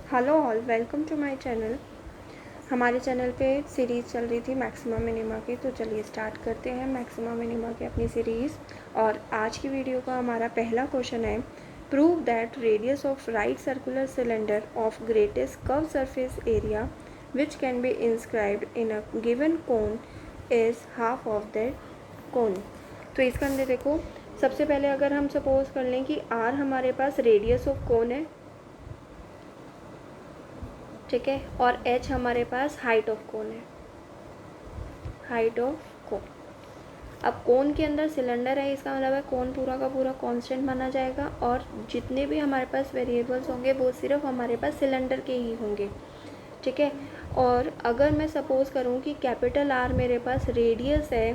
Hello all, welcome to my channel. हमारे channel पे series चल रही थी मैक्सिमा मिनिमा की, तो चलिए स्टार्ट करते हैं मैक्सिमा मिनिमा की अपनी सीरीज़। और आज की वीडियो का हमारा पहला क्वेश्चन है, prove that radius of right circular cylinder of greatest curve surface area which can be inscribed in a given cone is half of that cone. तो इसके अंदर देखो, सबसे पहले अगर हम सपोज कर लें कि आर हमारे पास रेडियस ऑफ कोन है, ठीक है, और एच हमारे पास हाइट ऑफ कोन है, हाइट ऑफ कोन। अब कोन के अंदर सिलेंडर है, इसका मतलब है कोन पूरा का पूरा कांस्टेंट माना जाएगा और जितने भी हमारे पास वेरिएबल्स होंगे वो सिर्फ हमारे पास सिलेंडर के ही होंगे, ठीक है। और अगर मैं सपोज करूँ कि कैपिटल आर मेरे पास रेडियस है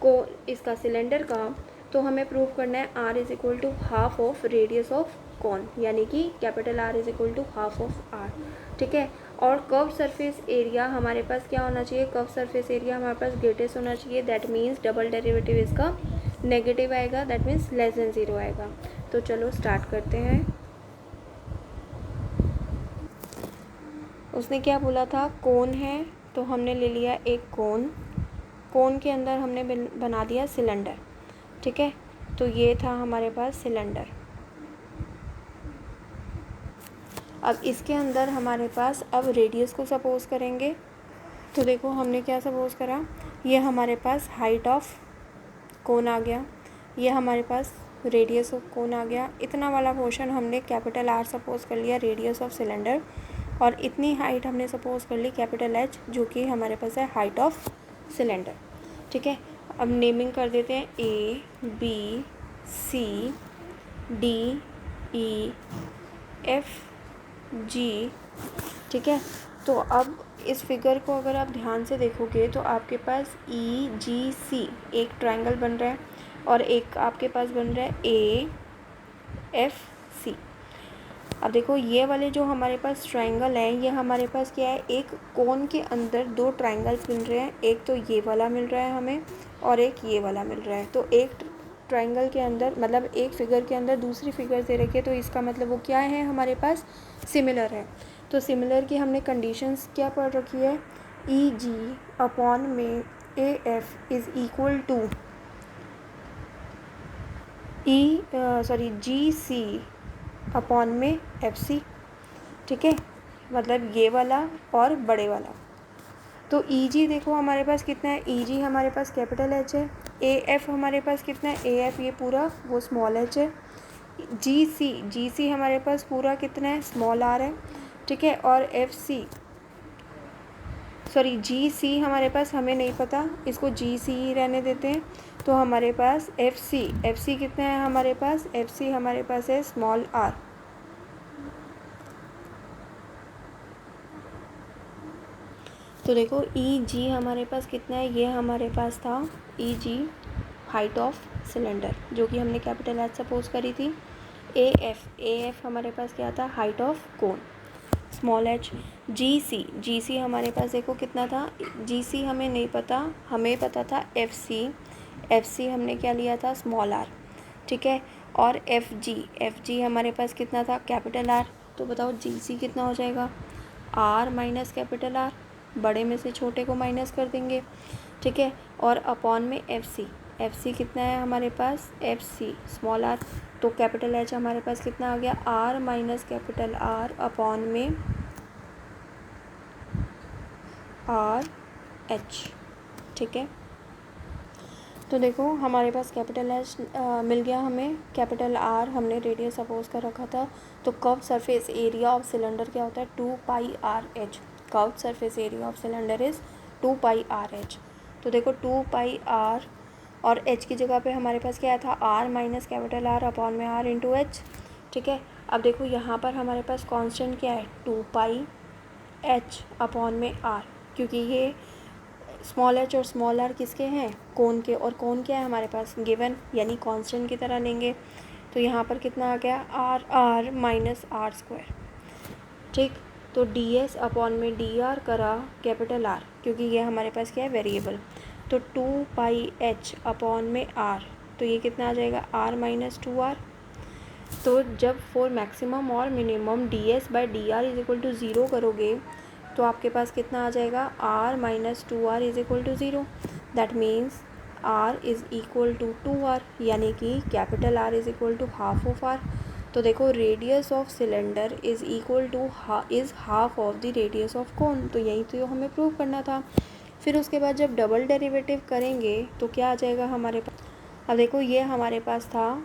को इसका सिलेंडर का, तो हमें प्रूव करना है R is equal to half of radius of cone, यानी कि capital R is equal to half of R, ठीक है। और कर्व सरफेस एरिया हमारे पास क्या होना चाहिए, कर्व सरफेस एरिया हमारे पास ग्रेटेस्ट होना चाहिए, दैट मीन्स डबल डेरिवेटिव इसका नेगेटिव आएगा, दैट मीन्स लेस देन 0 आएगा। तो चलो स्टार्ट करते हैं। उसने क्या बोला था, कोन है, तो हमने ले लिया एक कोन, कोन के अंदर हमने बना दिया सिलेंडर, ठीक है। तो ये था हमारे पास सिलेंडर। अब इसके अंदर हमारे पास अब रेडियस को सपोज करेंगे, तो देखो हमने क्या सपोज करा, ये हमारे पास हाइट ऑफ कोन आ गया, ये हमारे पास रेडियस ऑफ कोन आ गया। इतना वाला पोर्शन हमने कैपिटल आर सपोज कर लिया रेडियस ऑफ सिलेंडर, और इतनी हाइट हमने सपोज कर ली कैपिटल एच, जो कि हमारे पास है हाइट ऑफ सिलेंडर, ठीक है। अब नेमिंग कर देते हैं A B C D E F G, ठीक है। तो अब इस फिगर को अगर आप ध्यान से देखोगे तो आपके पास ई जी सी एक ट्रायंगल बन रहा है और एक आपके पास बन रहा है ए एफ सी। अब देखो ये वाले जो हमारे पास ट्रायंगल है, ये हमारे पास क्या है, एक कोन के अंदर दो ट्रायंगल्स मिल रहे हैं, एक तो ये वाला मिल रहा है हमें और एक ये वाला मिल रहा है। तो एक ट्रायंगल के अंदर मतलब एक फिगर के अंदर दूसरी फिगर दे रखी है, तो इसका मतलब वो क्या है, हमारे पास सिमिलर है। तो सिमिलर की हमने कंडीशंस क्या पढ़ रखी है, ई जी अपॉन में A F is equal to G C upon में एफ सी, ठीक है, मतलब ये वाला और बड़े वाला। तो ई जी देखो हमारे पास कितना है, ई जी हमारे पास कैपिटल एच है, ए एफ हमारे पास कितना है, ए एफ ये पूरा वो स्मॉल एच है, जी सी हमारे पास पूरा कितना है, स्मॉल आर है, ठीक है। और जी सी हमारे पास हमें नहीं पता, इसको जी सी ही रहने देते हैं। तो हमारे पास एफ सी कितना है, हमारे पास एफ सी हमारे पास है स्मॉल आर। तो देखो ई जी हमारे पास कितना है, ये हमारे पास था ई जी हाइट ऑफ सिलेंडर, जो कि हमने कैपिटल एच सपोज करी थी। ए एफ हमारे पास क्या था, height of cone, small H. G C हमारे पास देखो कितना था, जी सी हमें नहीं पता, हमें पता था एफ सी हमने क्या लिया था, स्मॉल आर, ठीक है। और एफ जी हमारे पास कितना था, कैपिटल आर। तो बताओ जी सी कितना हो जाएगा, आर माइनस कैपिटल आर, बड़े में से छोटे को माइनस कर देंगे, ठीक है। और अपॉन में एफ सी कितना है हमारे पास, एफ सी स्मॉल आर। तो कैपिटल एच हमारे पास कितना आ गया, R minus capital R upon में आर एच, ठीक है। तो देखो हमारे पास कैपिटल एच मिल गया हमें, कैपिटल आर हमने रेडियस सपोज कर रखा था। तो curve surface area of cylinder क्या होता है, 2 pi R H. Curve surface area of cylinder is 2 pi R H. तो देखो 2 पाई आर और एच की जगह पे हमारे पास क्या था, R minus capital R upon में आर इंटू एच, ठीक है। अब देखो यहाँ पर हमारे पास कांस्टेंट क्या है, 2 पाई एच अपॉन में आर, क्योंकि ये स्मॉल एच और स्मॉल आर किसके हैं, कोन के, और कोन क्या है हमारे पास गिवन, यानी कांस्टेंट की तरह लेंगे। तो यहाँ पर कितना आ गया, आर माइनस आर स्क्वायर, ठीक। तो डी एस अपॉन में डी आर करा कैपिटल आर, क्योंकि ये हमारे पास क्या है, वेरिएबल। तो 2 पाई एच अपॉन में आर, तो ये कितना आ जाएगा, आर माइनस 2 आर। तो जब फॉर मैक्सिमम और minimum D S by D R is equal to zero करोगे तो आपके पास कितना आ जाएगा, R minus two R is equal to zero. That means R is equal to two R, यानी कि capital R is equal to half of R. तो देखो radius of cylinder is equal to is half of the radius of cone. तो यही तो हमें prove करना था। फिर उसके बाद जब डबल डेरिवेटिव करेंगे तो क्या आ जाएगा हमारे पास। अब देखो ये हमारे पास था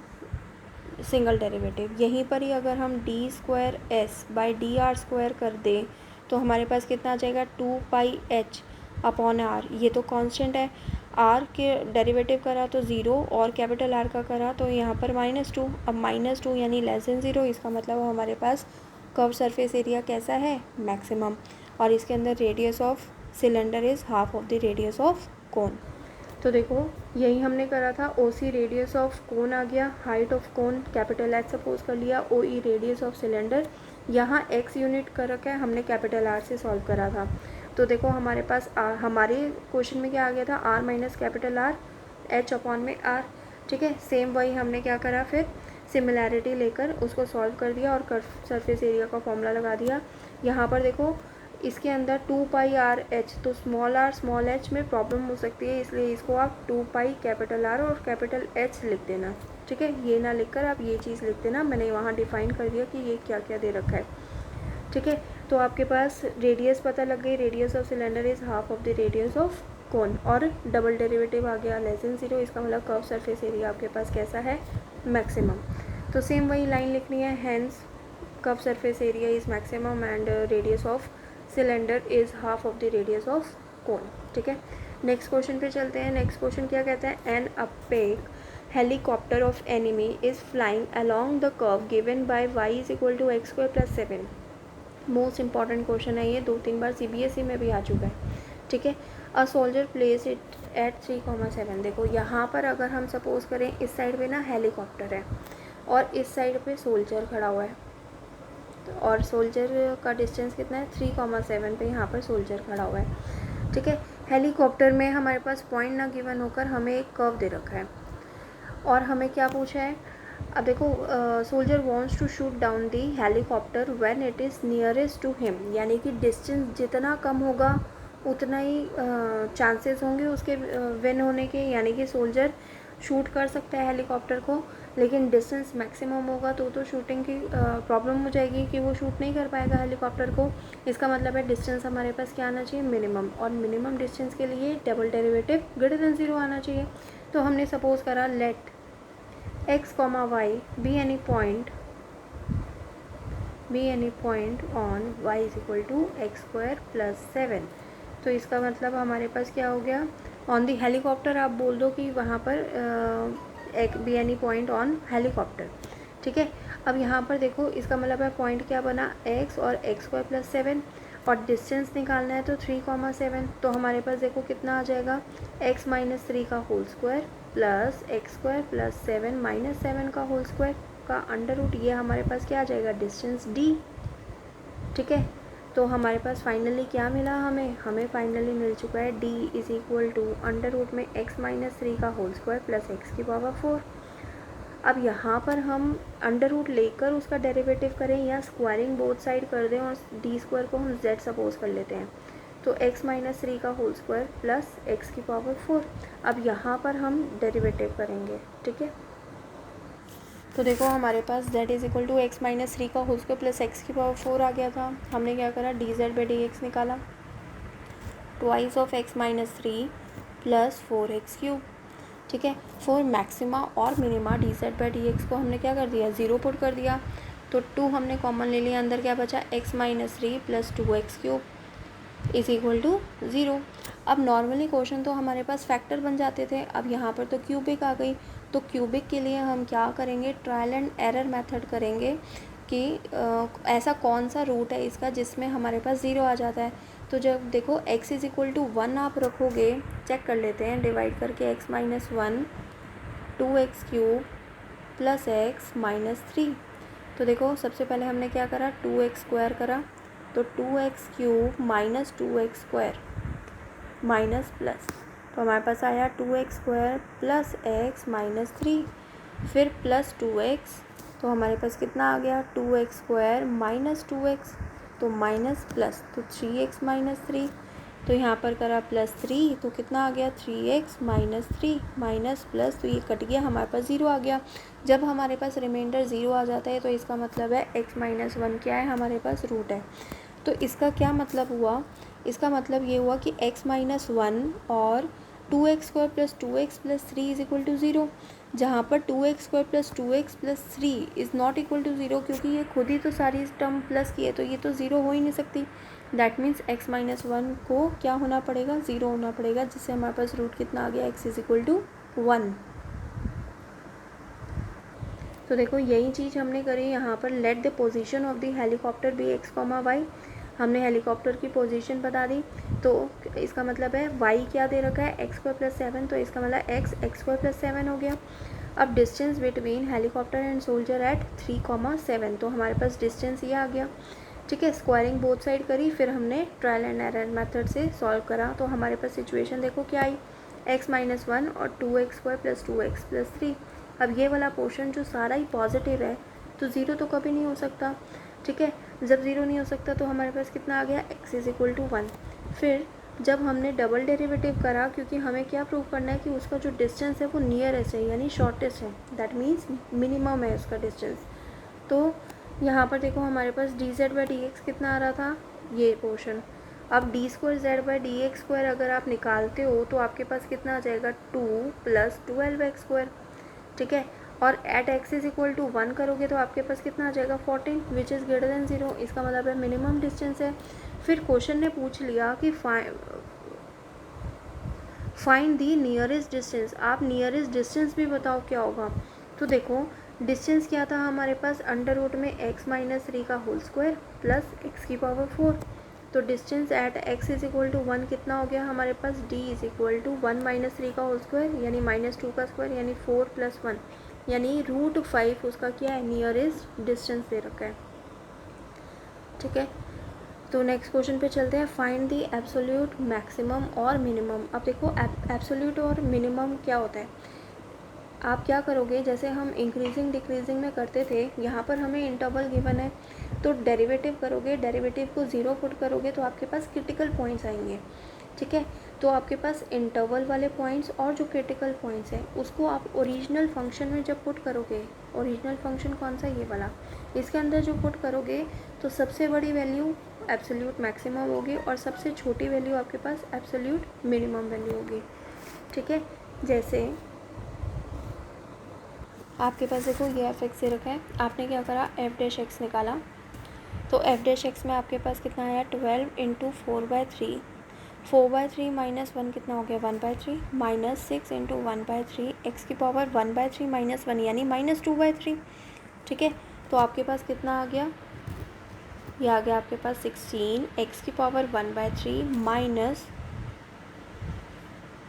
सिंगल डेरिवेटिव, यहीं पर ही अगर हम D square S by D R square कर दें तो हमारे पास कितना आ जाएगा, two pi H upon R. ये तो कांस्टेंट है। आर के डेरिवेटिव करा तो ज़ीरो और कैपिटल आर का करा तो यहाँ पर -2। अब -2 यानी लेस देन ज़ीरो, इसका मतलब हमारे पास कर्व सरफेस एरिया कैसा है, मैक्सिमम। और इसके अंदर radius of cylinder is half of the radius of cone. तो देखो यही हमने करा था। ओ सी रेडियस ऑफ कोन आ गया, height of cone capital H suppose कर लिया, ओ ई रेडियस ऑफ सिलेंडर, यहाँ एक्स यूनिट कर रखा है, हमने कैपिटल आर से सॉल्व करा था। तो देखो हमारे पास हमारे क्वेश्चन में क्या आ गया था, R minus capital R H upon में आर। ठीक है, सेम वही हमने क्या करा, फिर सिमिलैरिटी लेकर उसको सॉल्व कर दिया और कर्व सरफेस एरिया का फॉर्मूला लगा दिया। यहाँ पर देखो इसके अंदर टू पाई आर एच, तो स्मॉल आर स्मॉल एच में प्रॉब्लम हो सकती है, इसलिए इसको आप टू पाई कैपिटल आर और कैपिटल एच लिख देना। ठीक है, ये ना लिखकर आप ये चीज़ लिख देना, मैंने वहाँ डिफाइन कर दिया कि ये क्या क्या दे रखा है। ठीक है, तो आपके पास रेडियस पता लग गई, radius of cylinder is half of the radius of कोन, और डबल डेरिवेटिव आ गया लेस देन ज़ीरो, इसका मतलब कर्व सरफेस एरिया आपके पास कैसा है, मैक्सिमम। तो सेम वही लाइन लिखनी है, hence curve surface area is maximum and radius of cylinder is half of the radius of cone. ठीक है, नेक्स्ट क्वेश्चन पे चलते हैं। नेक्स्ट क्वेश्चन क्या कहता है, an Apache helicopter of enemy is flying along the curve given by Y is equal to X square plus 7। Most important question है ये, 2-3 बार CBSE में भी आ चुका है। ठीक है, a soldier place it at 3,7। देखो यहाँ पर अगर हम सपोज करें इस साइड पे ना हेलीकॉप्टर है और इस साइड पे सोल्जर खड़ा हुआ है, और सोल्जर का डिस्टेंस कितना है, 3,7 पे यहाँ पर सोल्जर खड़ा हुआ है। ठीक है, हेलीकॉप्टर में हमारे पास पॉइंट ना गिवन होकर हमें एक कर्व दे रखा है और हमें क्या पूछा है। अब देखो soldier wants to shoot down the helicopter when it is nearest to him, यानी कि डिस्टेंस जितना कम होगा उतना ही चांसेस होंगे उसके विन होने के, यानी कि सोल्जर शूट कर सकता है हेलीकॉप्टर को, लेकिन डिस्टेंस मैक्सिमम होगा तो शूटिंग की प्रॉब्लम हो जाएगी कि वो शूट नहीं कर पाएगा हेलीकॉप्टर को। इसका मतलब है डिस्टेंस हमारे पास क्या आना चाहिए, मिनिमम, और मिनिमम डिस्टेंस के लिए double derivative greater than zero आना चाहिए। तो हमने सपोज करा late x, y be any point on y is equal to x square plus 7। तो इसका मतलब हमारे पास क्या हो गया, ऑन दी हेलीकॉप्टर आप बोल दो कि वहाँ पर be any point on helicopter. ठीक है, अब यहाँ पर देखो इसका मतलब है पॉइंट क्या बना, x और x स्क्वायर प्लस 7, और डिस्टेंस निकालना है तो 3,7। तो हमारे पास देखो कितना आ जाएगा, x माइनस 3 का whole square plus X square plus 7 minus 7 का होल स्क्वायर का अंडर रूट, ये हमारे पास क्या आ जाएगा, डिस्टेंस d। ठीक है, तो हमारे पास फाइनली क्या मिला, हमें फाइनली मिल चुका है d is equal to under root में x माइनस 3 का होल स्क्वायर प्लस एक्स की पावर 4। अब यहाँ पर हम अंडर रूट लेकर उसका डेरिवेटिव करें या स्क्वायरिंग बोथ साइड कर दें और डी स्क्वायर को हम z सपोज कर लेते हैं, तो x माइनस 3 का होल स्क्वायर प्लस एक्स की पावर 4। अब यहाँ पर हम डेरिवेटिव करेंगे। ठीक है, तो देखो हमारे पास z is equal to X minus 3 का होल स्क्वायर प्लस एक्स की पावर 4 आ गया था। हमने क्या करा, D Z by D X निकाला, twice of X minus 3 plus 4x cube. ठीक है, फॉर मैक्सिमा और minima D Z by D X को हमने क्या कर दिया, ज़ीरो पुट कर दिया, तो 2 हमने कॉमन ले लिया, अंदर क्या बचा, x minus 3 plus 2x cube is equal to 0। अब नॉर्मली क्वेश्चन तो हमारे पास फैक्टर बन जाते थे, अब यहाँ पर तो क्यूबिक आ गई, तो क्यूबिक के लिए हम क्या करेंगे, ट्रायल एंड एरर मेथड करेंगे कि ऐसा कौन सा रूट है इसका जिसमें हमारे पास 0 आ जाता है। तो जब देखो x इज़ इक्वल टू 1 आप रखोगे, चेक कर लेते हैं डिवाइड करके, x minus 1 2x cube plus x minus 3। तो देखो सबसे पहले हमने क्या करा, 2x स्क्वायर करा, तो 2x cube minus 2x square minus plus, तो हमारे पास आया 2x square plus x minus 3, फिर प्लस 2x तो हमारे पास कितना आ गया 2x² माइनस 2x, तो माइनस प्लस, तो 3x माइनस 3, तो यहाँ पर करा +3, तो कितना आ गया 3x माइनस 3 माइनस प्लस, तो ये कट गया, हमारे पास 0 आ गया। जब हमारे पास रिमाइंडर 0 आ जाता है तो इसका मतलब है x माइनस 1 क्या है, हमारे पास रूट है। तो इसका क्या मतलब हुआ, इसका मतलब ये हुआ कि x माइनस 1 और 2x² plus 2x plus 3 is equal to 0, जहाँ पर 2x² plus 2x plus 3 is not equal to 0, क्योंकि ये खुद ही तो सारी टर्म प्लस की है, तो ये तो 0 हो ही नहीं सकती। दैट मीन्स x माइनस 1 को क्या होना पड़ेगा, 0 होना पड़ेगा, जिससे हमारे पास रूट कितना आ गया, x इज इक्वल टू 1। तो देखो यही चीज़ हमने करी यहाँ पर, let the position of the helicopter be x, y, हमने हेलीकॉप्टर की पोजीशन बता दी, तो इसका मतलब है y क्या दे रखा है, x² प्लस 7, तो इसका मतलब x² प्लस 7 हो गया। अब distance between helicopter and soldier at 3,7, तो हमारे पास डिस्टेंस ये आ गया। ठीक है, स्क्वायरिंग बोथ साइड करी, फिर हमने ट्रायल एंड एरर मेथड से सॉल्व करा, तो हमारे पास सिचुएशन देखो क्या आई, x माइनस 1 और 2x² प्लस 2x प्लस 3। अब ये वाला पोर्शन जो सारा ही पॉजिटिव है, तो 0 तो कभी नहीं हो सकता। ठीक है, जब 0 नहीं हो सकता तो हमारे पास कितना आ गया, x इज इक्वल टू 1। फिर जब हमने डबल डेरिवेटिव करा, क्योंकि हमें क्या प्रूव करना है कि उसका जो डिस्टेंस है वो नियरेस्ट है, यानी शॉर्टेस्ट है, दैट मीन्स मिनिमम है उसका डिस्टेंस। तो यहाँ पर देखो हमारे पास dz/dx कितना आ रहा था, ये पोर्शन। अब d²z/dx² अगर आप निकालते हो तो आपके पास कितना आ जाएगा, 2 + 12x²। ठीक है, और at x is equal to 1 करोगे तो आपके पास कितना आ जाएगा, 14, विच इज़ ग्रेटर देन 0, इसका मतलब है मिनिमम डिस्टेंस है। फिर क्वेश्चन ने पूछ लिया कि फाइंड दी नियरेस्ट डिस्टेंस, आप नियरेस्ट डिस्टेंस भी बताओ क्या होगा। तो देखो डिस्टेंस क्या था हमारे पास, अंडर रूट में x माइनस 3 का होल स्क्वायर प्लस x⁴, तो distance at x is equal to 1 कितना हो गया हमारे पास, d is equal to 1 minus 3 का होल स्क्वायर यानी -2 का स्क्वायर यानी 4 + 1 यानी √5 उसका क्या है, नियरेस्ट डिस्टेंस दे रखा है। ठीक है, तो नेक्स्ट क्वेश्चन पे चलते हैं, फाइंड दी एब्सोल्यूट मैक्सिमम और मिनिमम। अब देखो एब्सोल्यूट और मिनिमम क्या होता है, आप क्या करोगे, जैसे हम इंक्रीजिंग डिक्रीजिंग में करते थे, यहाँ पर हमें इंटरवल गिवन है, तो डेरिवेटिव करोगे, डेरिवेटिव को 0 पुट करोगे तो आपके पास क्रिटिकल पॉइंट्स आएंगे। ठीक है, तो आपके पास इंटरवल वाले पॉइंट्स और जो क्रिटिकल पॉइंट्स हैं उसको आप ओरिजिनल फंक्शन में जब पुट करोगे, ओरिजिनल फंक्शन कौन सा, ये वाला, इसके अंदर जो पुट करोगे तो सबसे बड़ी वैल्यू एब्सोल्यूट मैक्सिमम होगी और सबसे छोटी वैल्यू आपके पास एब्सोल्यूट मिनिमम वैल्यू होगी। ठीक है, जैसे आपके पास देखो ये f(x) दे रखा है, आपने क्या करा f'(x) निकाला, तो f'(x) में आपके पास कितना आया, 12 × 4/3, 4/3 माइनस 1 कितना हो गया, 1/3 माइनस 6 × 1/3 x⁴ 1/3 -1 यानी -2/3। ठीक है, तो आपके पास कितना आ गया, ये आ गया आपके पास 16 x⁴ 1/3 माइनस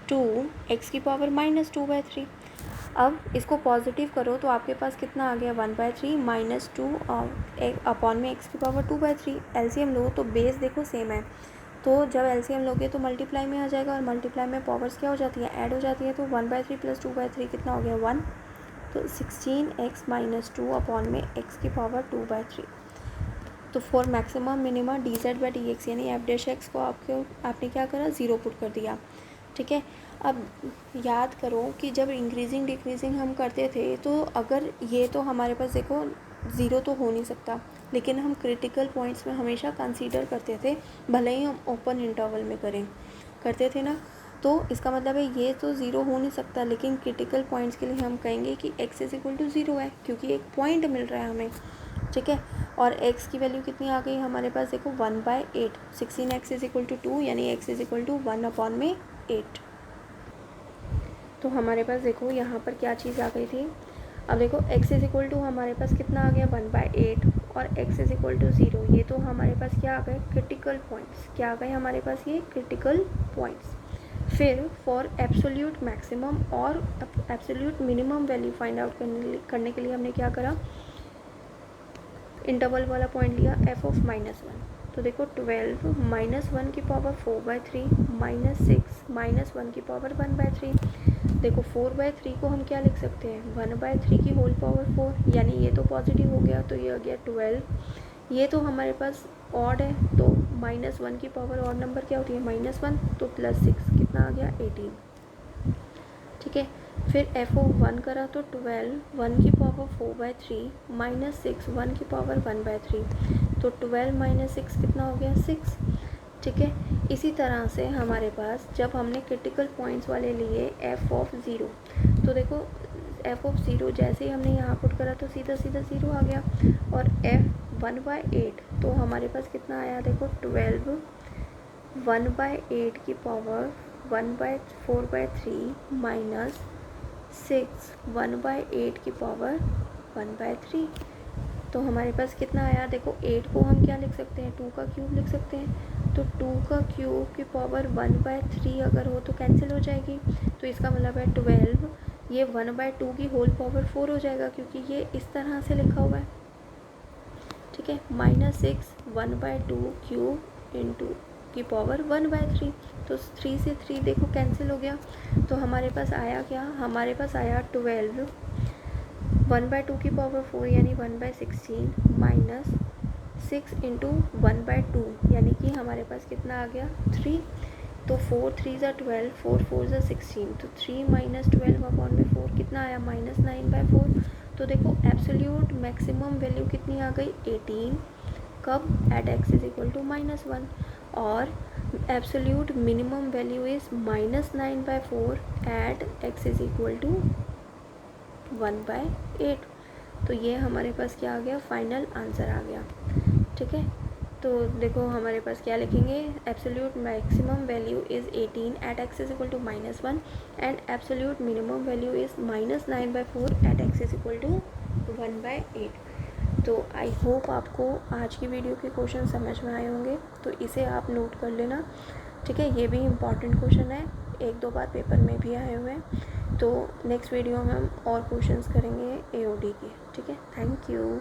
2 x⁴ -2/3। अब इसको पॉजिटिव करो तो आपके पास कितना आ गया, 1/3 माइनस 2 अपॉन में x⁴ 2/3। एलसीएम लो तो बेस देखो सेम है, तो जब एलसीएम लोगे तो मल्टीप्लाई में आ जाएगा और मल्टीप्लाई में पावर्स क्या हो जाती है, ऐड हो जाती है, तो 1/3 + 2/3 कितना हो गया, 1, तो 16x माइनस 2 अपॉन में x⁴ 2/3। तो फॉर मैक्सिमम मिनिमा dz/dx यानी f'(x) को आपने क्या करा, 0 पुट कर दिया। ठीक है, अब याद करो कि जब इंक्रीजिंग डिक्रीजिंग हम करते थे तो अगर ये तो हमारे पास देखो 0 तो हो नहीं सकता, लेकिन हम क्रिटिकल पॉइंट्स में हमेशा कंसीडर करते थे, भले ही हम ओपन इंटरवल में करते थे ना, तो इसका मतलब है ये तो 0 हो नहीं सकता, लेकिन क्रिटिकल पॉइंट्स के लिए हम कहेंगे कि x इज इक्वल टू 0 है, क्योंकि एक पॉइंट मिल रहा है हमें। ठीक है, और x की वैल्यू कितनी आ गई हमारे पास, देखो 1/8, 16x इज इक्वल टू 2 यानी x इज इक्वल टू 1/8। तो हमारे पास देखो यहाँ पर क्या चीज़ आ गई थी, अब देखो x इज इक्वल टू हमारे पास कितना आ गया, 1/8 और x इज इक्वल टू 0, ये तो हमारे पास क्या आ गए, क्रिटिकल पॉइंट्स, क्या आ गए हमारे पास, ये क्रिटिकल पॉइंट्स। फिर फॉर एब्सोल्यूट मैक्सिमम और absolute minimum value find out करने के लिए हमने क्या करा, इंटरवल वाला पॉइंट लिया f(-1), तो देखो 12 -1 की पावर 4/3 -6 -1 की पावर 1/3, देखो 4/3 को हम क्या लिख सकते हैं, 1/3 की होल पावर 4, यानी ये तो पॉजिटिव हो गया तो ये आ गया 12। ये तो हमारे पास ऑड है तो -1 की पावर ऑड नंबर क्या होती है, -1, तो +6 कितना आ गया 18। ठीक है, फिर f(1) करा तो 12, 1 की पावर 4/3 -6, 1 की पावर 1/3, तो 12 - 6 कितना हो गया 6। ठीक है, इसी तरह से हमारे पास जब हमने क्रिटिकल पॉइंट्स वाले लिए f(0), तो देखो f(0) जैसे ही हमने यहाँ पुट करा तो सीधा सीधा 0 आ गया, और f(1/8) तो हमारे पास कितना आया, देखो 12, 1/8 की पावर 1/4/3 -6, 1/8 की पावर 1/3, तो हमारे पास कितना आया, देखो 8 को हम क्या लिख सकते हैं, 2 का क्यूब लिख सकते हैं, तो 2 का क्यूब की पावर 1/3 अगर हो तो कैंसिल हो जाएगी, तो इसका मतलब है 12, ये 1/2 की होल पावर 4 हो जाएगा क्योंकि ये इस तरह से लिखा हुआ है। ठीक है, -6 1/2 क्यूब इंटू की पावर 1/3, तो 3 से 3 देखो कैंसिल हो गया, तो हमारे पास आया क्या, हमारे पास आया 12, 1/2 की पावर 4 यानी 1/16 -6 इंटू 1/2 यानी कि हमारे पास कितना आ गया 3, तो 4 3 ज़ा 12, 4 4 ज़ा 16, तो 3 - 12/4 कितना आया -9/4। तो देखो एब्सोल्यूट मैक्सिमम वैल्यू कितनी आ गई 18, कब, at x is equal to -1, और absolute minimum value is -9/4 at x is equal to 1/8। तो ये हमारे पास क्या आ गया, फाइनल आंसर आ गया। ठीक है, तो देखो हमारे पास क्या लिखेंगे, absolute maximum value is 18 at x is equal to -1 and absolute minimum value is -9/4 at x is equal to 1/8। तो आई होप आपको आज की वीडियो के क्वेश्चन समझ में आए होंगे, तो इसे आप नोट कर लेना। ठीक है, ये भी इम्पॉर्टेंट क्वेश्चन है, 1-2 बार पेपर में भी आए हुए हैं। तो नेक्स्ट वीडियो में हम और क्वेश्चंस करेंगे AOD के। ठीक है, थैंक यू।